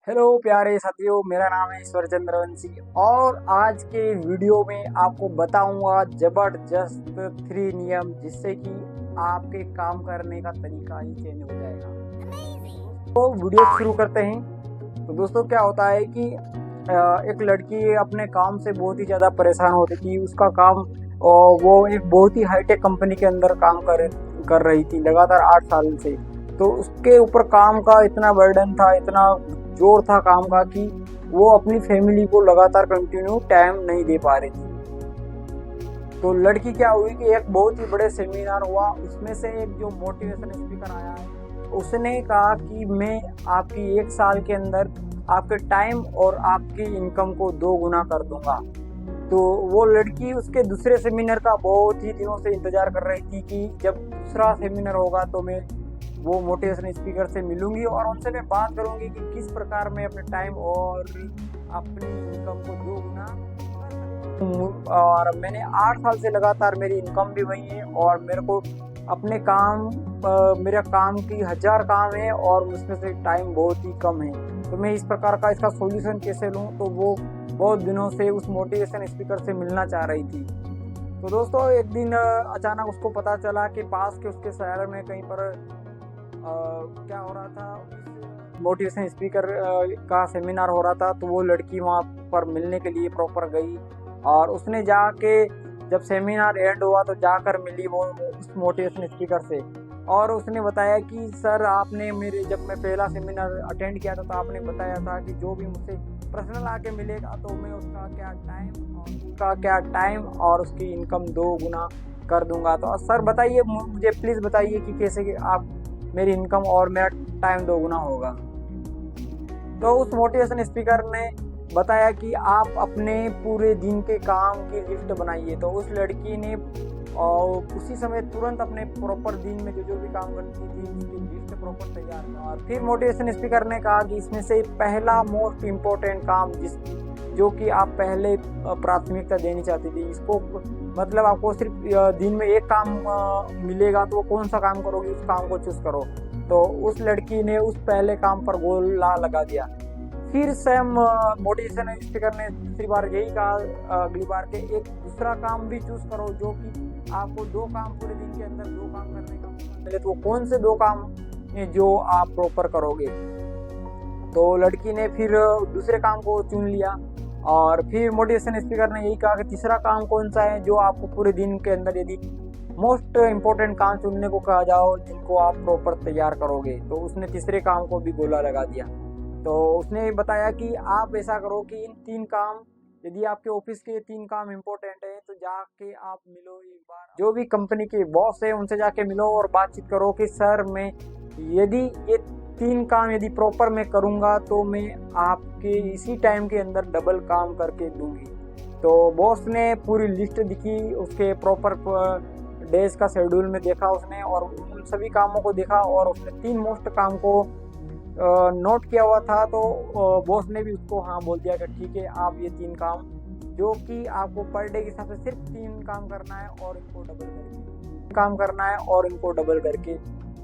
Hello प्यारे साथियों, मेरा नाम है ईश्वर चंद्रवंशी और आज के वीडियो में आपको बताऊंगा जबरदस्त 3 नियम जिससे कि आपके काम करने का तरीका ही चेंज हो जाएगा। तो वीडियो शुरू करते हैं। तो दोस्तों, क्या होता है कि एक लड़की अपने काम से बहुत ही ज़्यादा परेशान होती थी। उसका काम वो एक बहुत ही हाईटेक कंपनी के अंदर काम कर रही थी लगातार 8 साल से। तो उसके ऊपर काम का इतना बर्डन था, इतना जोर था काम का कि वो अपनी फैमिली को लगातार कंटिन्यू टाइम नहीं दे पा रही थी। तो लड़की क्या हुई कि एक बहुत ही बड़े सेमिनार हुआ, उसमें से एक जो मोटिवेशन स्पीकर आया है उसने कहा कि मैं आपकी 1 साल के अंदर आपके टाइम और आपकी इनकम को 2 गुना कर दूंगा। तो वो लड़की उसके दूसरे सेमिनार का बहुत ही दिनों से इंतजार कर रही थी कि जब दूसरा सेमिनार होगा तो मैं वो मोटिवेशन स्पीकर से मिलूंगी और उनसे मैं बात करूंगी कि किस प्रकार मैं अपने टाइम और अपनी इनकम को 2 गुना कर सकती हूँ। और मैंने 8 साल से लगातार मेरी इनकम भी वही है और मेरे को अपने काम मेरा काम की 1000 काम है और उसमें से टाइम बहुत ही कम है। तो मैं इस प्रकार का इसका सॉल्यूशन कैसे लूँ। तो वो बहुत दिनों से उस मोटिवेशन स्पीकर से मिलना चाह रही थी। तो दोस्तों, एक दिन अचानक उसको पता चला कि पास के उसके शहर में कहीं पर क्या हो रहा था, मोटिवेशन स्पीकर का सेमिनार हो रहा था। तो वो लड़की वहाँ पर मिलने के लिए प्रॉपर गई और उसने जाके जब सेमिनार एंड हुआ तो जाकर मिली वो उस मोटिवेशन स्पीकर से। और उसने बताया कि सर, आपने मेरे जब मैं पहला सेमिनार अटेंड किया था तो आपने बताया था कि जो भी मुझसे पर्सनल आके मिलेगा तो मैं उसका क्या टाइम और उसकी इनकम 2 गुना कर दूंगा। तो सर बताइए, मुझे प्लीज़ बताइए कि कैसे कि आप मेरी इनकम और मेरा टाइम 2 गुना होगा। तो उस मोटिवेशन स्पीकर ने बताया कि आप अपने पूरे दिन के काम की लिस्ट बनाइए। तो उस लड़की ने और उसी समय तुरंत अपने प्रॉपर दिन में जो भी काम करती थी उसकी लिस्ट प्रॉपर तैयार की। और फिर मोटिवेशन स्पीकर ने कहा कि इसमें से पहला मोस्ट इम्पोर्टेंट काम जो कि आप पहले प्राथमिकता देनी चाहती थी, इसको मतलब आपको सिर्फ दिन में एक काम मिलेगा तो वो कौन सा काम करोगी, उस काम को चूज करो। तो उस लड़की ने उस पहले काम पर गोला लगा दिया। फिर सेम मोटिवेशन स्पीकर ने दूसरी बार यही कहा अगली बार के एक दूसरा काम भी चूज करो जो कि आपको 2 काम पूरे दिन के अंदर 2 काम करने का मौका मिले। तो कौन से 2 काम जो आप प्रॉपर करोगे। तो लड़की ने फिर दूसरे काम को चुन लिया। और फिर मोटिवेशन स्पीकर ने यही कहा कि तीसरा काम कौन सा है जो आपको पूरे दिन के अंदर यदि मोस्ट इम्पोर्टेंट काम चुनने को कहा जाओ जिनको आप प्रॉपर तैयार करोगे। तो उसने तीसरे काम को भी गोला लगा दिया। तो उसने बताया कि आप ऐसा करो कि इन 3 काम, यदि आपके ऑफिस के 3 काम इम्पोर्टेंट है तो जाके आप मिलो, एक बार जो भी कंपनी के बॉस है उनसे जाके मिलो और बातचीत करो कि सर, मैं यदि ये 3 काम यदि प्रॉपर मैं करूँगा तो मैं आपके इसी टाइम के अंदर डबल काम करके दूंगी। तो बॉस ने पूरी लिस्ट दिखी, उसके प्रॉपर डेज का शेड्यूल में देखा उसने और उन सभी कामों को देखा और उसने 3 मोस्ट काम को नोट किया हुआ था। तो बॉस ने भी उसको हाँ बोल दिया कि ठीक है, आप ये 3 काम जो कि आपको पर डे के हिसाब से सिर्फ 3 काम करना है और इनको डबल करके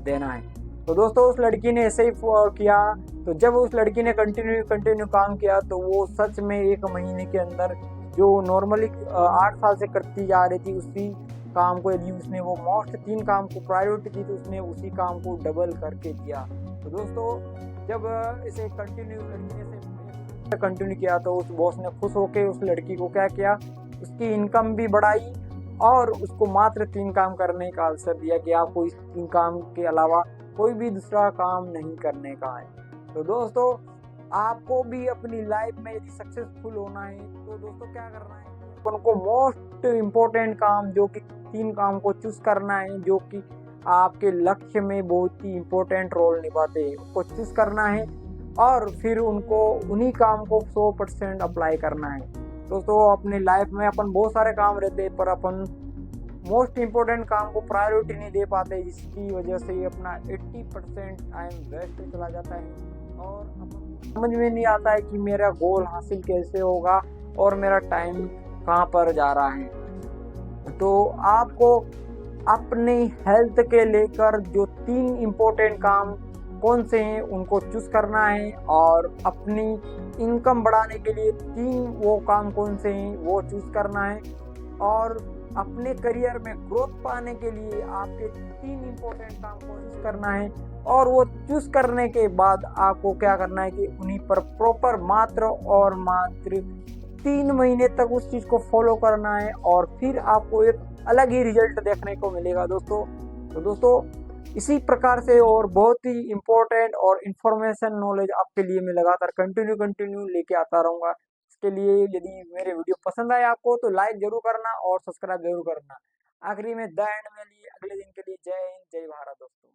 देना है। तो दोस्तों, उस लड़की ने ऐसे ही किया। तो जब उस लड़की ने कंटिन्यू काम किया तो वो सच में 1 महीने के अंदर जो नॉर्मली 8 साल से करती जा रही थी उसी काम को, यदि उसने वो मोस्ट 3 काम को प्रायोरिटी दी तो उसने उसी काम को डबल करके दिया। तो दोस्तों, जब इसे कंटिन्यू किया तो उस बॉस ने खुश होकर उस लड़की को क्या किया, उसकी इनकम भी बढ़ाई और उसको मात्र 3 काम करने का अवसर दिया कि आपको इस 3 काम के अलावा कोई भी दूसरा काम नहीं करने का है। तो दोस्तों, आपको भी अपनी लाइफ में यदि सक्सेसफुल होना है तो दोस्तों क्या करना है, उनको मोस्ट इम्पोर्टेंट काम जो कि 3 काम को चूज करना है जो कि आपके लक्ष्य में बहुत ही इम्पोर्टेंट रोल निभाते हैं, उसको चूज करना है और फिर उनको उन्हीं काम को 100% अप्लाई करना है। दोस्तों, अपनी लाइफ में अपन बहुत सारे काम रहते हैं पर अपन मोस्ट इम्पोर्टेंट काम को प्रायोरिटी नहीं दे पाते, जिसकी वजह से अपना 80% टाइम वेस्ट चला जाता है और अपन समझ में नहीं आता है कि मेरा गोल हासिल कैसे होगा और मेरा टाइम कहाँ पर जा रहा है। तो आपको अपनी हेल्थ के लेकर जो 3 इम्पोर्टेंट काम कौन से हैं उनको चूज करना है, और अपनी इनकम बढ़ाने के लिए 3 वो काम कौन से हैं वो चूज करना है, और अपने करियर में ग्रोथ पाने के लिए आपके 3 इंपॉर्टेंट काम को चूज करना है। और वो चूज करने के बाद आपको क्या करना है कि उन्हीं पर प्रॉपर मात्र और मात्र 3 महीने तक उस चीज को फॉलो करना है, और फिर आपको एक अलग ही रिजल्ट देखने को मिलेगा दोस्तों। तो दोस्तों, इसी प्रकार से और बहुत ही इंपॉर्टेंट और इन्फॉर्मेशन नॉलेज आपके लिए मैं लगातार कंटिन्यू लेके आता रहूंगा। इसके लिए यदि मेरे वीडियो पसंद आए आपको तो लाइक जरूर करना और सब्सक्राइब जरूर करना। आखिरी में द एंड में लिए अगले दिन के लिए जय हिंद जय भारत दोस्तों।